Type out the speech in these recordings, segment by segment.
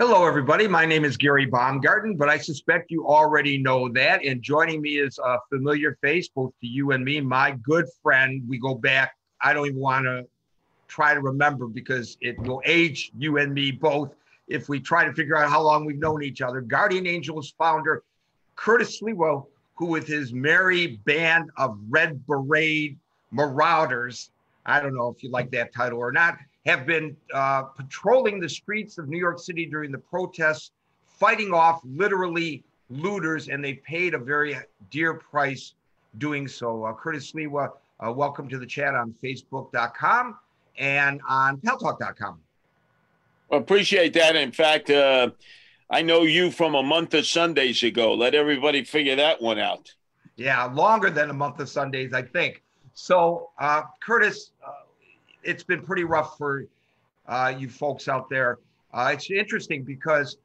Hello, everybody. My name is Gary Baumgarten, but I suspect you already know that. And joining me is a familiar face, both to you and me, my good friend. We go back, I don't even want to try to remember because it will age you and me both if we try to figure out how long we've known each other. Guardian Angels founder Curtis Sliwa, who with his merry band of Red Beret marauders, I don't know if you like that title or not, have been patrolling the streets of New York City during the protests, fighting off literally looters, and they paid a very dear price doing so. Curtis Sliwa, welcome to the chat on Facebook.com and on paltalk.com. Appreciate that. In fact, I know you from a month of Sundays ago. Let everybody figure that one out. Yeah, longer than a month of Sundays, I think. So, Curtis, it's been pretty rough for you folks out there. It's interesting because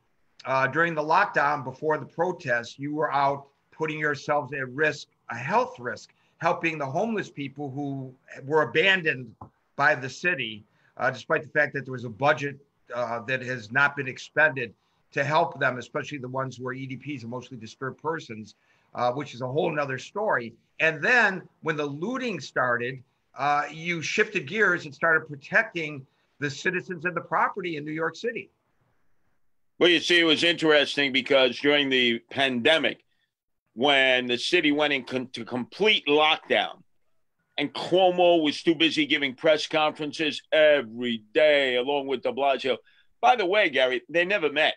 during the lockdown before the protests, you were out putting yourselves at risk, a health risk, helping the homeless people who were abandoned by the city, despite the fact that there was a budget that has not been expended to help them, especially the ones who are EDPs, emotionally disturbed persons, which is a whole nother story. And then when the looting started, you shifted gears and started protecting the citizens and the property in New York City. Well, you see, it was interesting because during the pandemic, when the city went into complete lockdown and Cuomo was too busy giving press conferences every day along with de Blasio. By the way, Gary, they never met.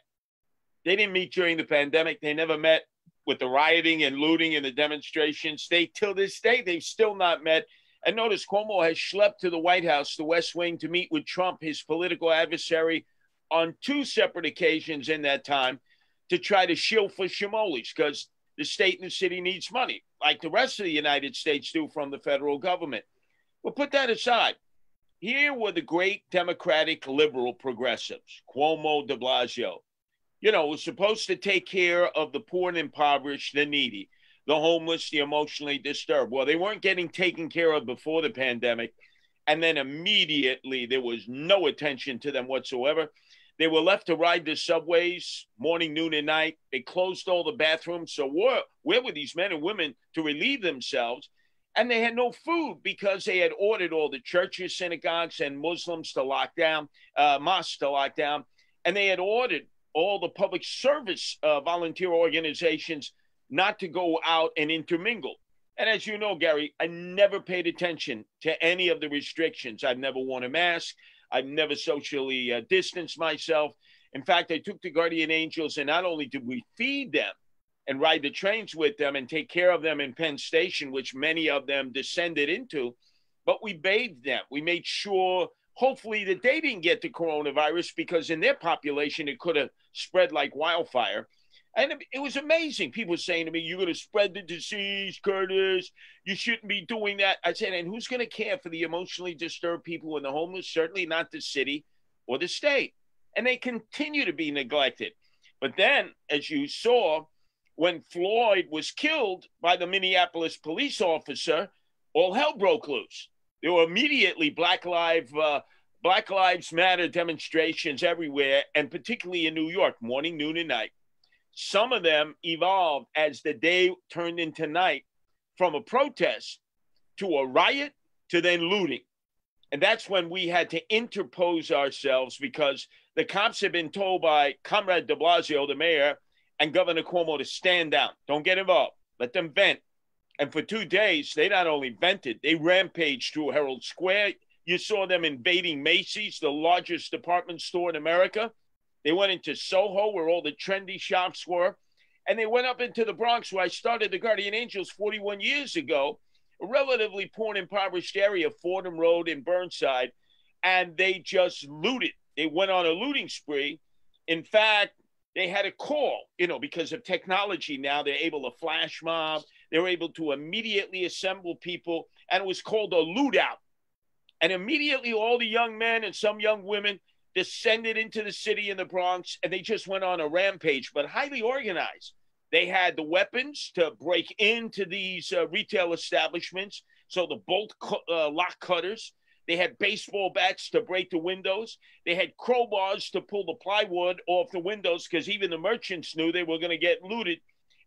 They didn't meet during the pandemic. They never met with the rioting and looting and the demonstrations. Till this day, they've still not met. And notice Cuomo has schlepped to the White House, the West Wing, to meet with Trump, his political adversary, on two separate occasions in that time to try to shill for Shimolis because the state and the city needs money, like the rest of the United States do from the federal government. Well, put that aside. Here were the great Democratic liberal progressives, Cuomo, de Blasio. You know, was supposed to take care of the poor and impoverished, the needy, the homeless, the emotionally disturbed. Well, they weren't getting taken care of before the pandemic. And then immediately there was no attention to them whatsoever. They were left to ride the subways morning, noon, and night. They closed all the bathrooms. So where were these men and women to relieve themselves? And they had no food because they had ordered all the churches, synagogues, and Muslims to lock down, mosques to lock down. And they had ordered all the public service volunteer organizations not to go out and intermingle. And as you know, Gary, I never paid attention to any of the restrictions. I've never worn a mask. I've never socially distanced myself. In fact, I took the Guardian Angels, and not only did we feed them and ride the trains with them and take care of them in Penn Station, which many of them descended into, but we bathed them. We made sure, hopefully, that they didn't get the coronavirus because in their population, it could have spread like wildfire. And it was amazing. People were saying to me, you're going to spread the disease, Curtis. You shouldn't be doing that. I said, and who's going to care for the emotionally disturbed people and the homeless? Certainly not the city or the state. And they continue to be neglected. But then, as you saw, when Floyd was killed by the Minneapolis police officer, all hell broke loose. There were immediately Black Lives Matter demonstrations everywhere, and particularly in New York, morning, noon, and night. Some of them evolved as the day turned into night from a protest to a riot to then looting. And that's when we had to interpose ourselves because the cops had been told by Comrade de Blasio, the mayor, and Governor Cuomo to stand down. Don't get involved. Let them vent. And for 2 days, they not only vented, they rampaged through Herald Square. You saw them invading Macy's, the largest department store in America. They went into Soho, where all the trendy shops were. And they went up into the Bronx, where I started the Guardian Angels 41 years ago, a relatively poor and impoverished area, Fordham Road in Burnside. And they just looted. They went on a looting spree. In fact, they had a call, because of technology now. They're able to flash mob. They're able to immediately assemble people. And it was called a loot out. And immediately all the young men and some young women descended into the city in the Bronx, and they just went on a rampage, but highly organized. They had the weapons to break into these retail establishments, so the bolt lock cutters. They had baseball bats to break the windows. They had crowbars to pull the plywood off the windows because even the merchants knew they were going to get looted.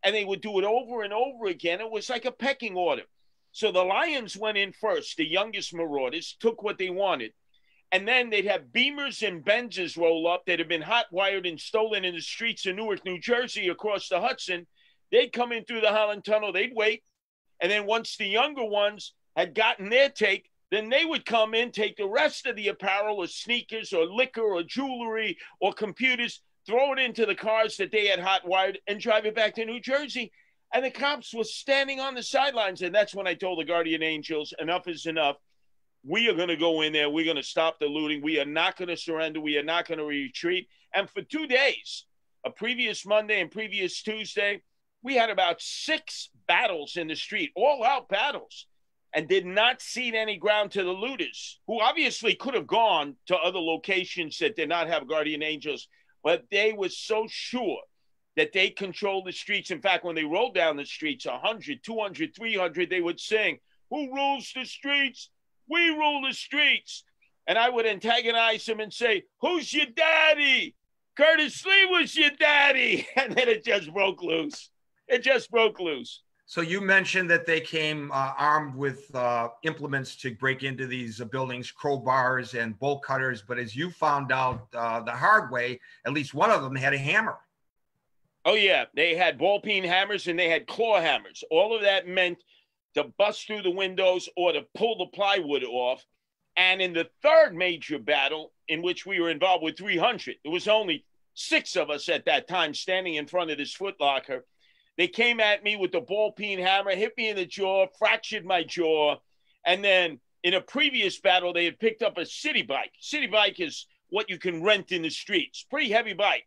And they would do it over and over again. It was like a pecking order. So the Lions went in first, the youngest marauders, took what they wanted. And then they'd have Beamers and Benzes roll up that had been hot-wired and stolen in the streets of Newark, New Jersey, across the Hudson. They'd come in through the Holland Tunnel. They'd wait. And then once the younger ones had gotten their take, then they would come in, take the rest of the apparel or sneakers or liquor or jewelry or computers, throw it into the cars that they had hot-wired, and drive it back to New Jersey. And the cops were standing on the sidelines. And that's when I told the Guardian Angels, enough is enough. We are going to go in there. We're going to stop the looting. We are not going to surrender. We are not going to retreat. And for 2 days, a previous Monday and previous Tuesday, we had about 6 battles in the street, all-out battles, and did not cede any ground to the looters, who obviously could have gone to other locations that did not have Guardian Angels, but they were so sure that they controlled the streets. In fact, when they rolled down the streets, 100, 200, 300, they would sing, "Who rules the streets? We rule the streets." And I would antagonize them and say, "Who's your daddy? Curtis Sliwa's your daddy." And then it just broke loose. It just broke loose. So you mentioned that they came armed with implements to break into these buildings, crowbars and bolt cutters. But as you found out the hard way, at least one of them had a hammer. Oh, yeah. They had ball-peen hammers and they had claw hammers. All of that meant to bust through the windows or to pull the plywood off. And in the third major battle in which we were involved with 300, there was only 6 of us at that time standing in front of this Foot Locker. They came at me with the ball-peen hammer, hit me in the jaw, fractured my jaw. And then in a previous battle, they had picked up a city bike. City bike is what you can rent in the streets. Pretty heavy bike.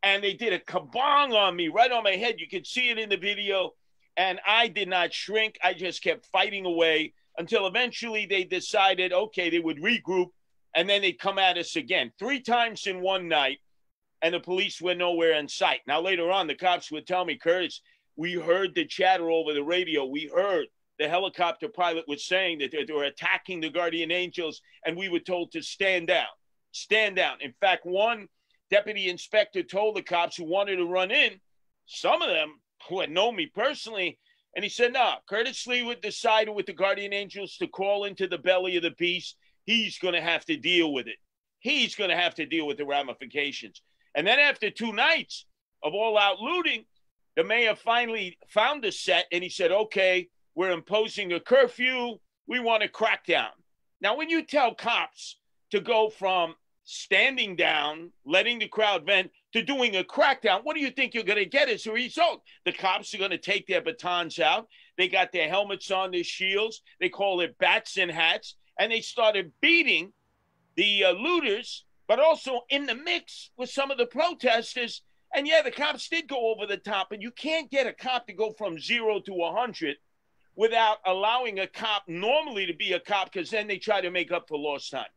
And they did a kabong on me right on my head. You could see it in the video. And I did not shrink. I just kept fighting away until eventually they decided, okay, they would regroup. And then they'd come at us again 3 times in one night. And the police were nowhere in sight. Now, later on, the cops would tell me, "Curtis, we heard the chatter over the radio. We heard the helicopter pilot was saying that they were attacking the Guardian Angels, and we were told to stand down, stand down." In fact, one deputy inspector told the cops who wanted to run in, some of them who had known me personally, and he said, "No, Curtis Sliwa decided with the Guardian Angels to crawl into the belly of the beast. He's going to have to deal with it. He's going to have to deal with the ramifications." And then after 2 nights of all-out looting, the mayor finally found a set, and he said, "Okay, we're imposing a curfew. We want a crackdown." Now, when you tell cops to go from standing down, letting the crowd vent, to doing a crackdown, what do you think you're going to get as a result? The cops are going to take their batons out. They got their helmets on, their shields. They call it bats and hats. And they started beating the looters, but also in the mix with some of the protesters. And yeah, the cops did go over the top, and you can't get a cop to go from 0 to 100 without allowing a cop normally to be a cop, because then they try to make up for lost time.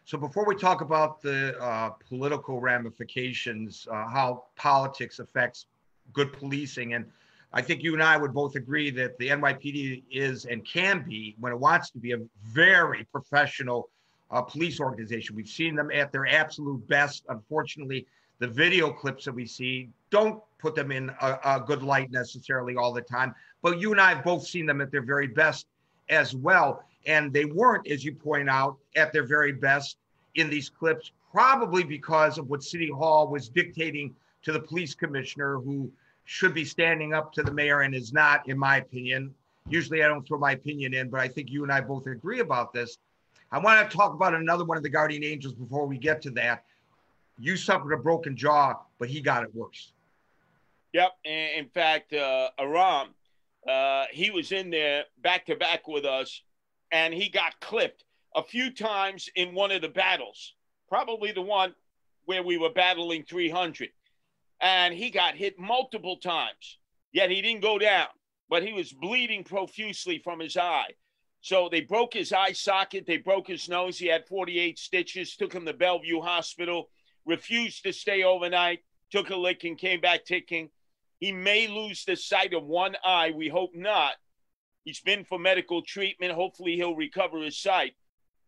So before we talk about the political ramifications, how politics affects good policing, and I think you and I would both agree that the NYPD is and can be, when it wants to be, a very professional police organization. We've seen them at their absolute best. Unfortunately, the video clips that we see don't put them in a good light necessarily all the time, but you and I have both seen them at their very best as well. And they weren't, as you point out, at their very best in these clips, probably because of what City Hall was dictating to the police commissioner, who should be standing up to the mayor and is not, in my opinion. Usually I don't throw my opinion in, but I think you and I both agree about this. I want to talk about another one of the Guardian Angels before we get to that. You suffered a broken jaw, but he got it worse. Yep. In fact, Aram, he was in there back-to-back with us, and he got clipped a few times in one of the battles, probably the one where we were battling 300. And he got hit multiple times, yet he didn't go down, but he was bleeding profusely from his eye. So they broke his eye socket. They broke his nose. He had 48 stitches, took him to Bellevue Hospital, refused to stay overnight, took a lick and came back ticking. He may lose the sight of one eye. We hope not. He's been for medical treatment. Hopefully he'll recover his sight.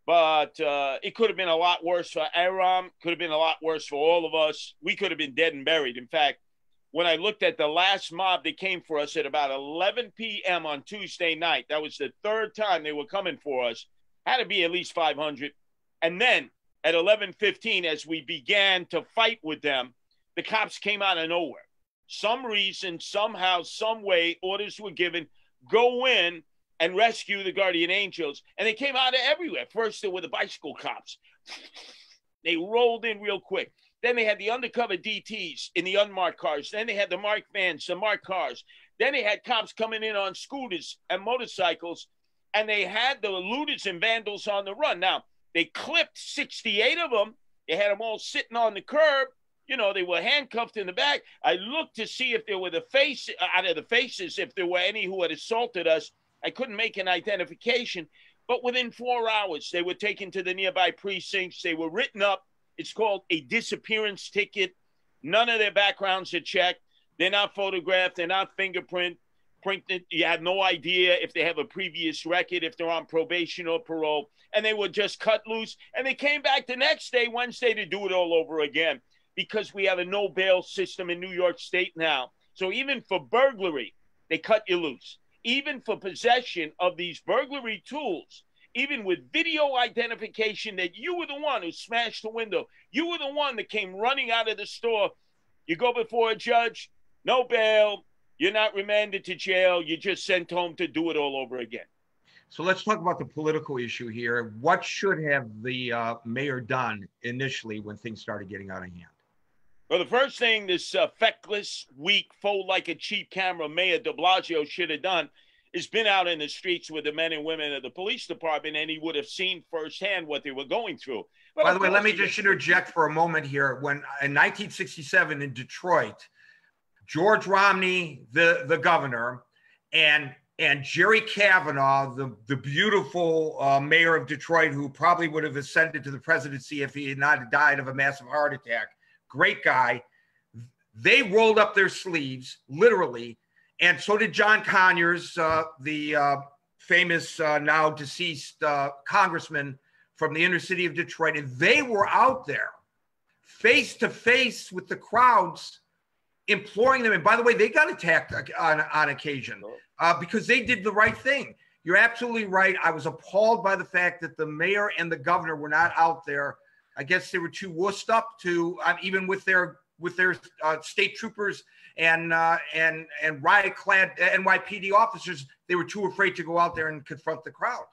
But it could have been a lot worse for Aram. Could have been a lot worse for all of us. We could have been dead and buried. In fact, when I looked at the last mob that came for us at about 11 p.m. on Tuesday night, that was the third time they were coming for us, had to be at least 500. And then at 11:15, as we began to fight with them, the cops came out of nowhere. Some reason, somehow, some way, orders were given, go in and rescue the guardian angels. And they came out of everywhere. First, there were the bicycle cops. They rolled in real quick. Then they had the undercover DTs in the unmarked cars. Then they had the marked vans, the marked cars. Then they had cops coming in on scooters and motorcycles. And they had the looters and vandals on the run. Now, they clipped 68 of them. They had them all sitting on the curb. You know, they were handcuffed in the back. I looked to see if there were out of the faces, if there were any who had assaulted us. I couldn't make an identification. But within 4 hours, they were taken to the nearby precincts. They were written up. It's called a disappearance ticket. None of their backgrounds are checked. They're not photographed. They're not printed. You have no idea if they have a previous record, if they're on probation or parole. And they were just cut loose. And they came back the next day, Wednesday, to do it all over again, because we have a no bail system in New York State now. So even for burglary, they cut you loose. Even for possession of these burglary tools, even with video identification that you were the one who smashed the window, you were the one that came running out of the store, you go before a judge, no bail, you're not remanded to jail, you're just sent home to do it all over again. So let's talk about the political issue here. What should have the mayor done initially when things started getting out of hand? Well, the first thing this feckless, weak, fold like a cheap camera Mayor de Blasio should have done is been out in the streets with the men and women of the police department, and he would have seen firsthand what they were going through. But by the way, let me just interject for a moment here. When in 1967 in Detroit, George Romney, the governor, and Jerry Kavanaugh, the beautiful mayor of Detroit, who probably would have ascended to the presidency if he had not died of a massive heart attack. Great guy. They rolled up their sleeves, literally, and so did John Conyers, the famous now deceased congressman from the inner city of Detroit. And they were out there face to face with the crowds, imploring them. And by the way, they got attacked on occasion because they did the right thing. You're absolutely right. I was appalled by the fact that the mayor and the governor were not out there. I guess they were too wussed up to, even with their state troopers and riot-clad NYPD officers, they were too afraid to go out there and confront the crowd.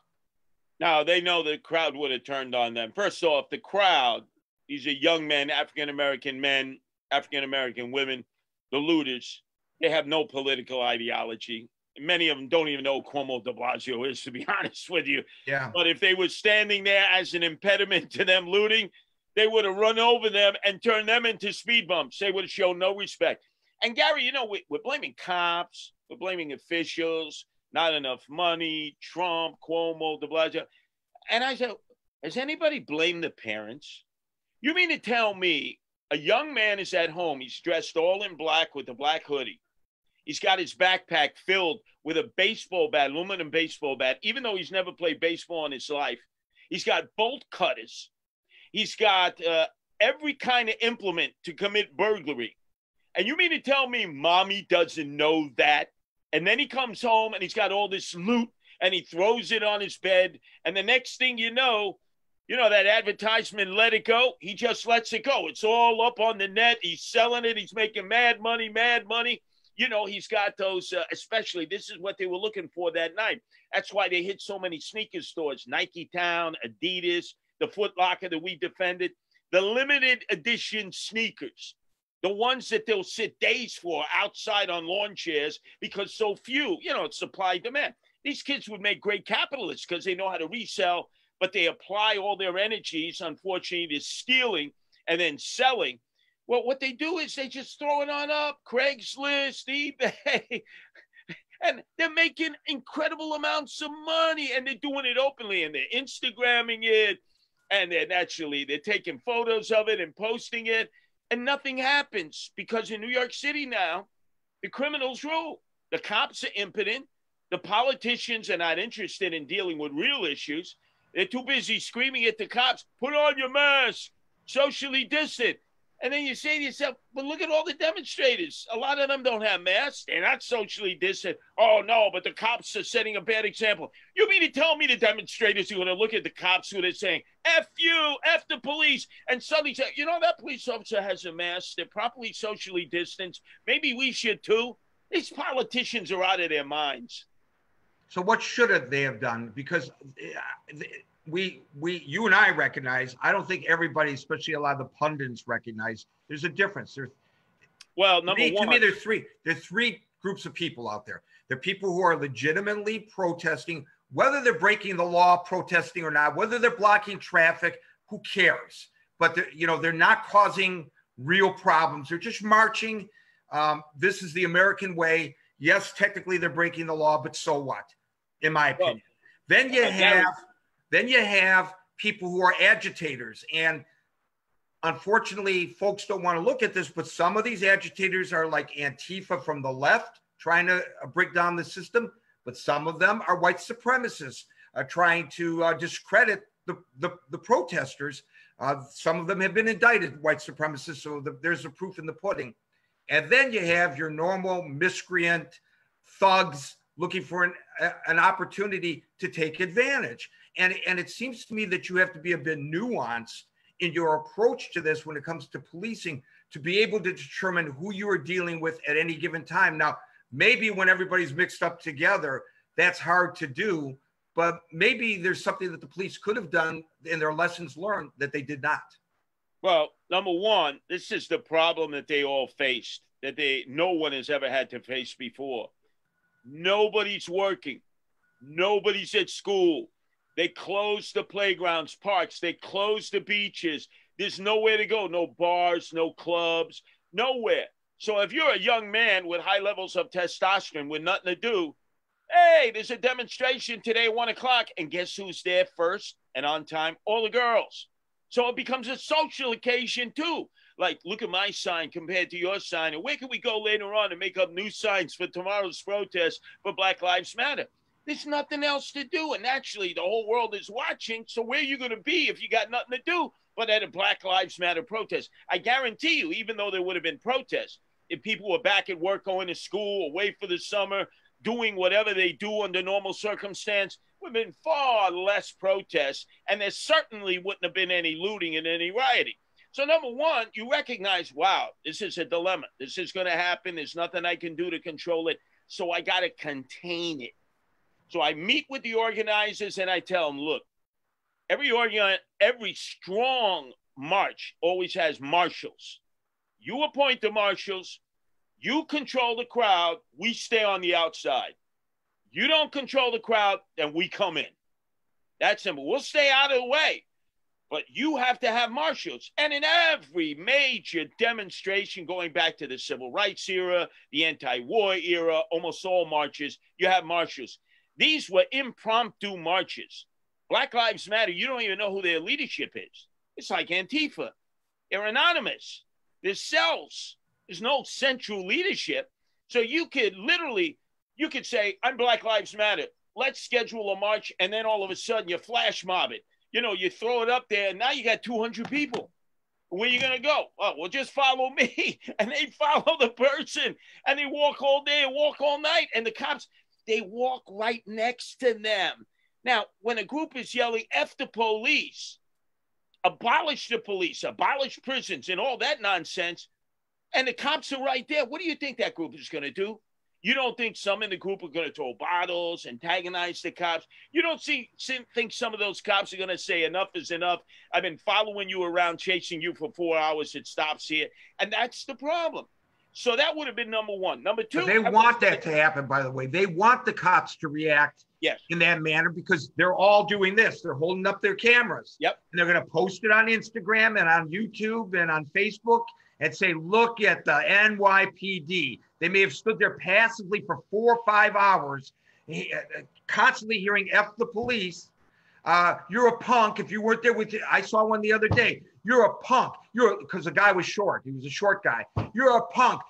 Now, they know the crowd would have turned on them. First off, the crowd, these are young men, African-American men, African-American women, the looters. They have no political ideology. Many of them don't even know who Cuomo de Blasio is, to be honest with you. Yeah. But if they were standing there as an impediment to them looting, they would have run over them and turned them into speed bumps. They would have shown no respect. And Gary, you know, we're blaming cops. We're blaming officials. Not enough money. Trump, Cuomo, de Blasio. And I said, has anybody blamed the parents? You mean to tell me a young man is at home. He's dressed all in black with a black hoodie. He's got his backpack filled with a baseball bat, aluminum baseball bat, even though he's never played baseball in his life. He's got bolt cutters. He's got every kind of implement to commit burglary. And you mean to tell me mommy doesn't know that? And then he comes home and he's got all this loot and he throws it on his bed. And the next thing you know that advertisement, let it go. He just lets it go. It's all up on the net. He's selling it. He's making mad money, mad money. You know, he's got those, especially, this is what they were looking for that night. That's why they hit so many sneaker stores, Nike Town, Adidas, the Foot Locker that we defended, the limited edition sneakers, the ones that they'll sit days for outside on lawn chairs because so few, it's supply demand. These kids would make great capitalists because they know how to resell, but they apply all their energies, unfortunately, to stealing and then selling. Well, what they do is they just throw it on up, Craigslist, eBay, and they're making incredible amounts of money, and they're doing it openly, and they're Instagramming it, and they're taking photos of it and posting it, and nothing happens because in New York City now, the criminals rule. The cops are impotent. The politicians are not interested in dealing with real issues. They're too busy screaming at the cops, put on your mask, socially distant. And then you say to yourself, but look at all the demonstrators. A lot of them don't have masks. They're not socially distant. Oh, no, but the cops are setting a bad example. You mean to tell me the demonstrators are going to look at the cops who are saying, F you, F the police, and suddenly say, you know, that police officer has a mask. They're properly socially distanced. Maybe we should too. These politicians are out of their minds. So what should they have done? Because you and I recognize, I don't think everybody, especially a lot of the pundits, recognize there's a difference. To me, there's three groups of people out there. There are people who are legitimately protesting, whether they're breaking the law, protesting or not, whether they're blocking traffic, who cares? But they're not causing real problems. They're just marching. This is the American way. Yes, technically they're breaking the law, but so what? In my opinion. Then you have people who are agitators, and unfortunately, folks don't want to look at this, but some of these agitators are like Antifa from the left, trying to break down the system, but some of them are white supremacists, trying to discredit the protesters. Some of them have been indicted, white supremacists, so there's the proof in the pudding. And then you have your normal miscreant thugs looking for an opportunity to take advantage. And it seems to me that you have to be a bit nuanced in your approach to this when it comes to policing, to be able to determine who you are dealing with at any given time. Now, maybe when everybody's mixed up together, that's hard to do, but maybe there's something that the police could have done in their lessons learned that they did not. Well, number one, this is the problem that they all faced, that no one has ever had to face before. Nobody's working. Nobody's at school. They closed the playgrounds, parks. They closed the beaches. There's nowhere to go. No bars, no clubs, nowhere. So if you're a young man with high levels of testosterone with nothing to do, hey, there's a demonstration today at 1 o'clock. And guess who's there first and on time? All the girls. So it becomes a social occasion too. Like, look at my sign compared to your sign. And where can we go later on and make up new signs for tomorrow's protest for Black Lives Matter? There's nothing else to do. And naturally, the whole world is watching. So where are you going to be if you got nothing to do but at a Black Lives Matter protest? I guarantee you, even though there would have been protests, if people were back at work, going to school, away for the summer, doing whatever they do under normal circumstance, would have been far less protests. And there certainly wouldn't have been any looting and any rioting. So number one, you recognize, wow, this is a dilemma. This is going to happen. There's nothing I can do to control it. So I got to contain it. So I meet with the organizers and I tell them, look, every strong march always has marshals. You appoint the marshals. You control the crowd. We stay on the outside. You don't control the crowd, then we come in. That's simple. We'll stay out of the way. But you have to have marshals. And in every major demonstration going back to the civil rights era, the anti-war era, almost all marches, you have marshals. These were impromptu marches. Black Lives Matter, you don't even know who their leadership is. It's like Antifa. They're anonymous. There's cells. There's no central leadership. So you could say, I'm Black Lives Matter. Let's schedule a march. And then all of a sudden you flash mob it. You throw it up there, and now you got 200 people. Where are you going to go? Oh, well, just follow me. And they follow the person, and they walk all day and walk all night. And the cops, they walk right next to them. Now, when a group is yelling, F the police, abolish the police, abolish prisons, and all that nonsense, and the cops are right there, what do you think that group is going to do? You don't think some in the group are going to throw bottles, antagonize the cops? You don't think some of those cops are going to say enough is enough? I've been following you around, chasing you for 4 hours. It stops here. And that's the problem. So that would have been number one. Number two. But they want that to happen, by the way. They want the cops to react in that manner because they're all doing this. They're holding up their cameras. Yep. And they're going to post it on Instagram and on YouTube and on Facebook and say, look at the NYPD. They may have stood there passively for 4 or 5 hours, constantly hearing F the police. You're a punk. If you weren't there with you, I saw one the other day. You're a punk. Because the guy was short. He was a short guy. You're a punk.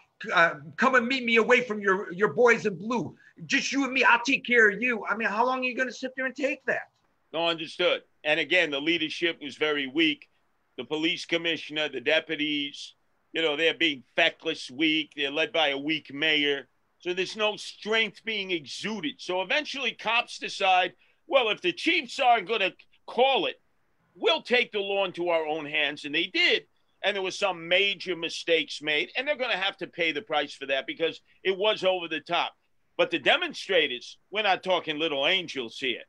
Come and meet me away from your boys in blue. Just you and me. I'll take care of you. I mean, how long are you going to sit there and take that? No, understood. And again, the leadership was very weak. The police commissioner, the deputies, they're being feckless, weak. They're led by a weak mayor. So there's no strength being exuded. So eventually cops decide, well, if the chiefs aren't going to call it, we'll take the law into our own hands. And they did. And there were some major mistakes made. And they're going to have to pay the price for that because it was over the top. But the demonstrators, we're not talking little angels here.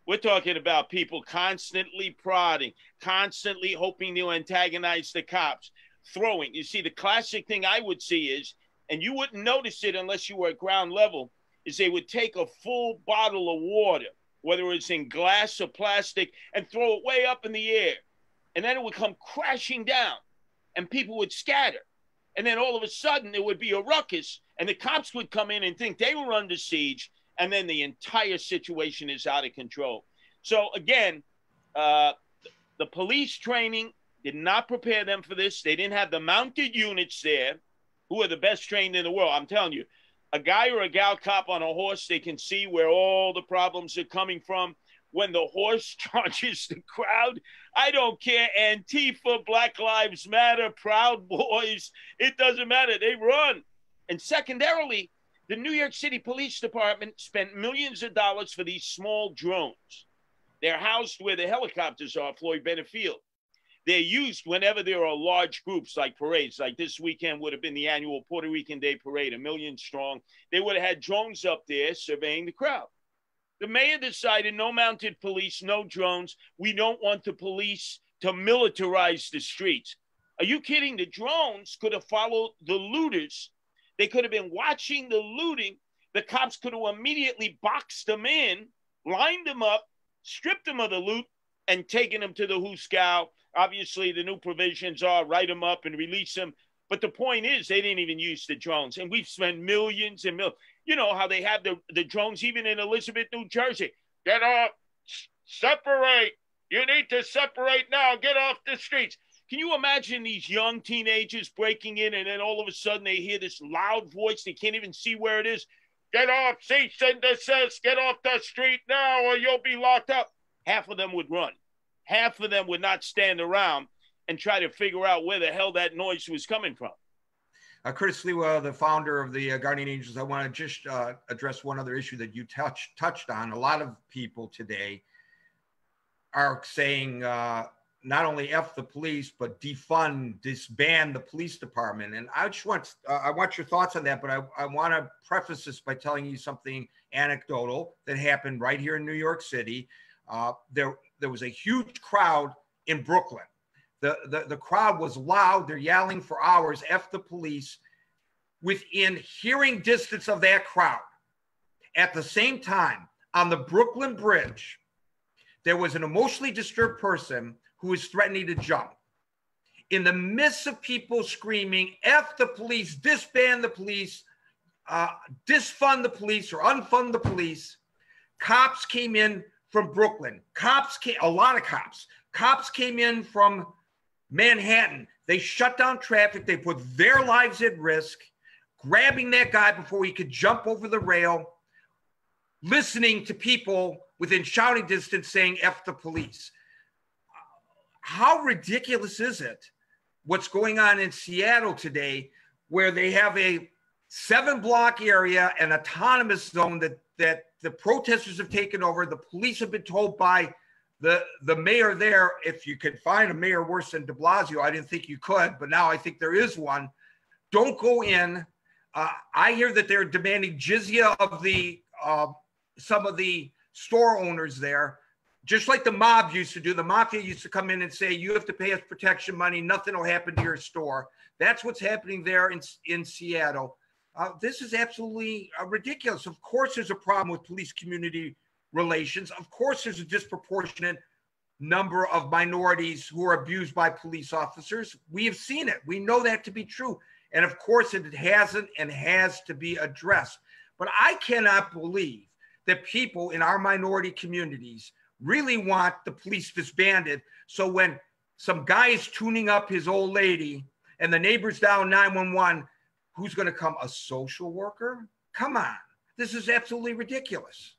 We're talking about people constantly prodding, constantly hoping to antagonize the cops, throwing. You see, the classic thing I would see is, and you wouldn't notice it unless you were at ground level, is they would take a full bottle of water, whether it's in glass or plastic, and throw it way up in the air. And then it would come crashing down, and people would scatter. And then all of a sudden, there would be a ruckus, and the cops would come in and think they were under siege, and then the entire situation is out of control. So again, the police training did not prepare them for this. They didn't have the mounted units there, who are the best trained in the world. I'm telling you, a guy or a gal cop on a horse, they can see where all the problems are coming from. When the horse charges the crowd, I don't care. Antifa, Black Lives Matter, Proud Boys, it doesn't matter. They run. And secondarily, the New York City Police Department spent millions of dollars for these small drones. They're housed where the helicopters are, Floyd Bennett Field. They're used whenever there are large groups like parades. Like this weekend would have been the annual Puerto Rican Day Parade, 1 million strong. They would have had drones up there surveying the crowd. The mayor decided no mounted police, no drones. We don't want the police to militarize the streets. Are you kidding? The drones could have followed the looters. They could have been watching the looting. The cops could have immediately boxed them in, lined them up, stripped them of the loot, and taken them to the Hooskow. Obviously, the new provisions are write them up and release them. But the point is, they didn't even use the drones. And we've spent millions and millions. You know how they have the drones even in Elizabeth, New Jersey. Get off, separate. You need to separate now. Get off the streets. Can you imagine these young teenagers breaking in and then all of a sudden they hear this loud voice? They can't even see where it is. Get off, cease and desist. Get off the street now or you'll be locked up. Half of them would run. Half of them would not stand around and try to figure out where the hell that noise was coming from. Curtis Sliwa, the founder of the Guardian Angels, I want to just address one other issue that you touched on. A lot of people today are saying not only F the police, but defund, disband the police department. And I just want, I want your thoughts on that, but I want to preface this by telling you something anecdotal that happened right here in New York City. There was a huge crowd in Brooklyn. The crowd was loud. They're yelling for hours, F the police. Within hearing distance of that crowd, at the same time, on the Brooklyn Bridge, there was an emotionally disturbed person who was threatening to jump. In the midst of people screaming, F the police, disband the police, disfund the police or unfund the police, cops came in from Brooklyn. A lot of cops. Cops came in from Manhattan. They shut down traffic. They put their lives at risk, grabbing that guy before he could jump over the rail, listening to people within shouting distance saying F the police. How ridiculous is it what's going on in Seattle today, where they have a 7-block area, an autonomous zone that the protesters have taken over. The police have been told by the mayor there, if you could find a mayor worse than de Blasio, I didn't think you could, but now I think there is one. Don't go in. I hear that they're demanding jizya of the some of the store owners there, just like the mob used to do. The mafia used to come in and say, you have to pay us protection money. Nothing will happen to your store. That's what's happening there in Seattle. This is absolutely ridiculous. Of course, there's a problem with police community relations. Of course, there's a disproportionate number of minorities who are abused by police officers. We have seen it. We know that to be true. And of course, it hasn't and has to be addressed. But I cannot believe that people in our minority communities really want the police disbanded. So when some guy is tuning up his old lady and the neighbor's down 911, who's going to come? A social worker? Come on. This is absolutely ridiculous.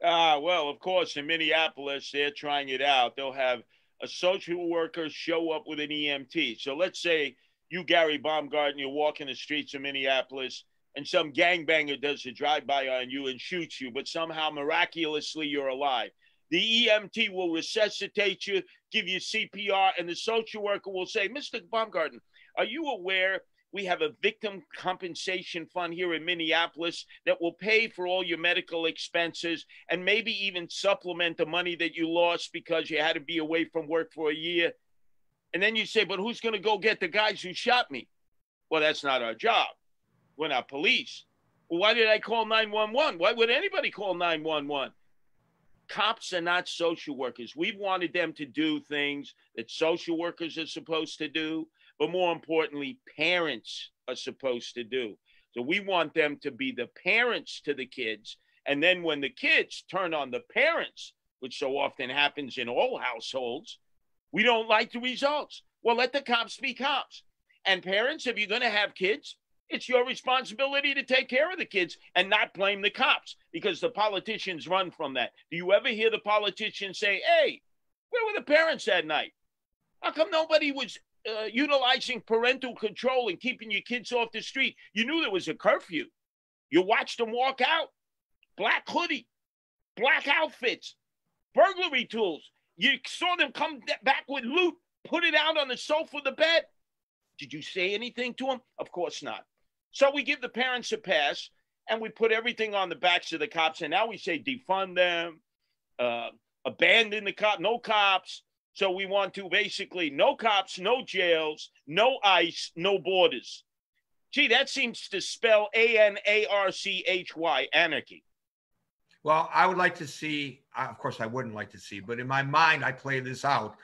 Well, of course, in Minneapolis, they're trying it out. They'll have a social worker show up with an EMT. So let's say you, Gary Baumgarten, you're walking the streets of Minneapolis and some gangbanger does a drive-by on you and shoots you, but somehow miraculously you're alive. The EMT will resuscitate you, give you CPR, and the social worker will say, Mr. Baumgarten, are you aware we have a victim compensation fund here in Minneapolis that will pay for all your medical expenses and maybe even supplement the money that you lost because you had to be away from work for a year? And then you say, but who's going to go get the guys who shot me? Well, that's not our job. We're not police. Well, why did I call 911? Why would anybody call 911? Cops are not social workers. We've wanted them to do things that social workers are supposed to do, but more importantly, parents are supposed to do. So we want them to be the parents to the kids. And then when the kids turn on the parents, which so often happens in all households, we don't like the results. Well, let the cops be cops. And parents, if you're going to have kids, it's your responsibility to take care of the kids and not blame the cops, because the politicians run from that. Do you ever hear the politicians say, hey, where were the parents that night? How come nobody was utilizing parental control and keeping your kids off the street? You knew there was a curfew. You watched them walk out. Black hoodie, black outfits, burglary tools. You saw them come back with loot, put it out on the sofa of the bed. Did you say anything to them? Of course not. So we give the parents a pass and we put everything on the backs of the cops. And now we say defund them, abandon the cops, no cops. So we want to basically no cops, no jails, no ICE, no borders. Gee, that seems to spell ANARCHY, anarchy. Well, I would like to see, of course, I wouldn't like to see, but in my mind, I play this out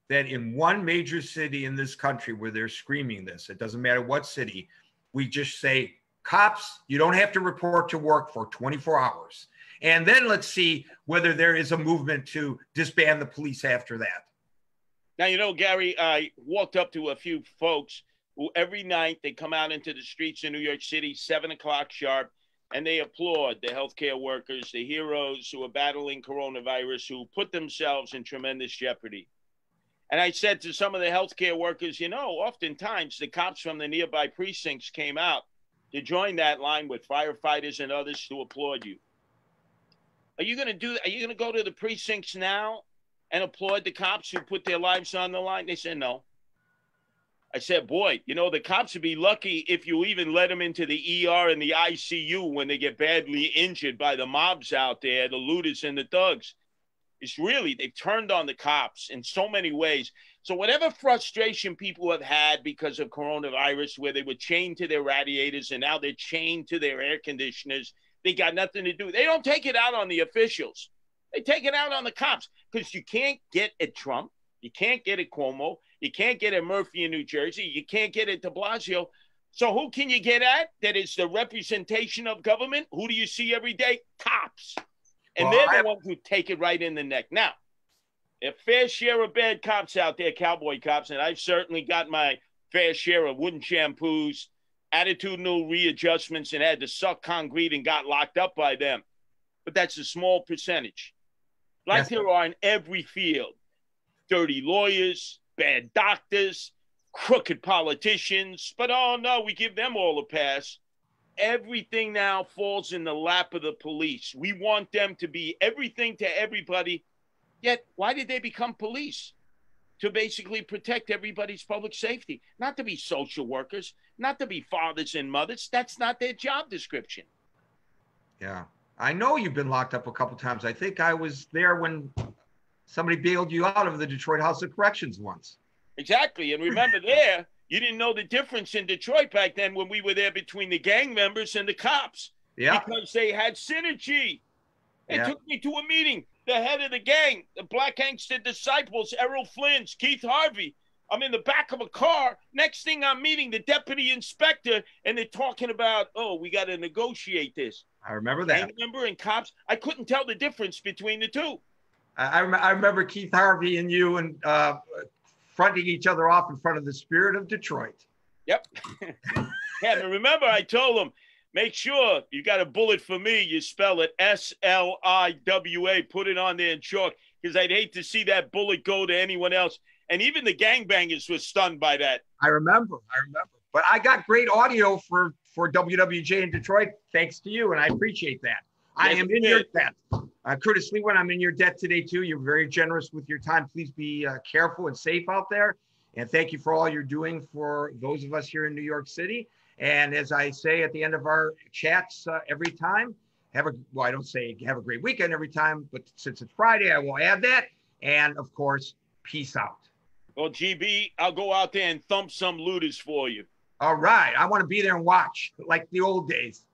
that in one major city in this country where they're screaming this, it doesn't matter what city, we just say, cops, you don't have to report to work for 24 hours. And then let's see whether there is a movement to disband the police after that. Now, you know, Gary, I walked up to a few folks who every night they come out into the streets in New York City, 7 o'clock sharp, and they applaud the healthcare workers, the heroes who are battling coronavirus, who put themselves in tremendous jeopardy. And I said to some of the healthcare workers, you know, oftentimes the cops from the nearby precincts came out to join that line with firefighters and others to applaud you. Are you going to go to the precincts now and applaud the cops who put their lives on the line? They said no. I said, boy, you know, the cops would be lucky if you even let them into the ER and the ICU when they get badly injured by the mobs out there, the looters and the thugs. It's really, they've turned on the cops in so many ways. So whatever frustration people have had because of coronavirus, where they were chained to their radiators and now they're chained to their air conditioners, they got nothing to do. They don't take it out on the officials. They take it out on the cops, because you can't get at Trump. You can't get at Cuomo. You can't get at Murphy in New Jersey. You can't get at de Blasio. So who can you get at that is the representation of government? Who do you see every day? Cops. And they're the ones who take it right in the neck. Now, a fair share of bad cops out there, cowboy cops, and I've certainly got my fair share of wooden shampoos, attitudinal readjustments, and had to suck concrete and got locked up by them. But that's a small percentage. Like yes, there are in every field. Dirty lawyers, bad doctors, crooked politicians. But, oh, no, we give them all a pass. Everything now falls in the lap of the police. We want them to be everything to everybody. Yet, why did they become police? To basically protect everybody's public safety. Not to be social workers, not to be fathers and mothers. That's not their job description. Yeah. I know you've been locked up a couple times. I think I was there when somebody bailed you out of the Detroit House of Corrections once. Exactly. And remember there, you didn't know the difference in Detroit back then when we were there between the gang members and the cops. Yeah. Because they had synergy. It took me to a meeting. The head of the gang, the Black Gangster Disciples, Errol Flynn's, Keith Harvey. I'm in the back of a car. Next thing I'm meeting the deputy inspector, and they're talking about, oh, we got to negotiate this. I remember that. Gang member and cops. I couldn't tell the difference between the two. I remember Keith Harvey and you and fronting each other off in front of the Spirit of Detroit. Yep. Yeah, and remember I told him, make sure you got a bullet for me. You spell it Sliwa. Put it on there in chalk, because I'd hate to see that bullet go to anyone else. And even the gangbangers were stunned by that. I remember. But I got great audio for WWJ in Detroit, thanks to you, and I appreciate that. I am in your debt. Curtis Sliwa, I'm in your debt today, too. You're very generous with your time. Please be careful and safe out there. And thank you for all you're doing for those of us here in New York City. And as I say at the end of our chats every time, I don't say have a great weekend every time, but since it's Friday, I will add that. And of course, peace out. Well, GB, I'll go out there and thump some looters for you. All right. I want to be there and watch like the old days.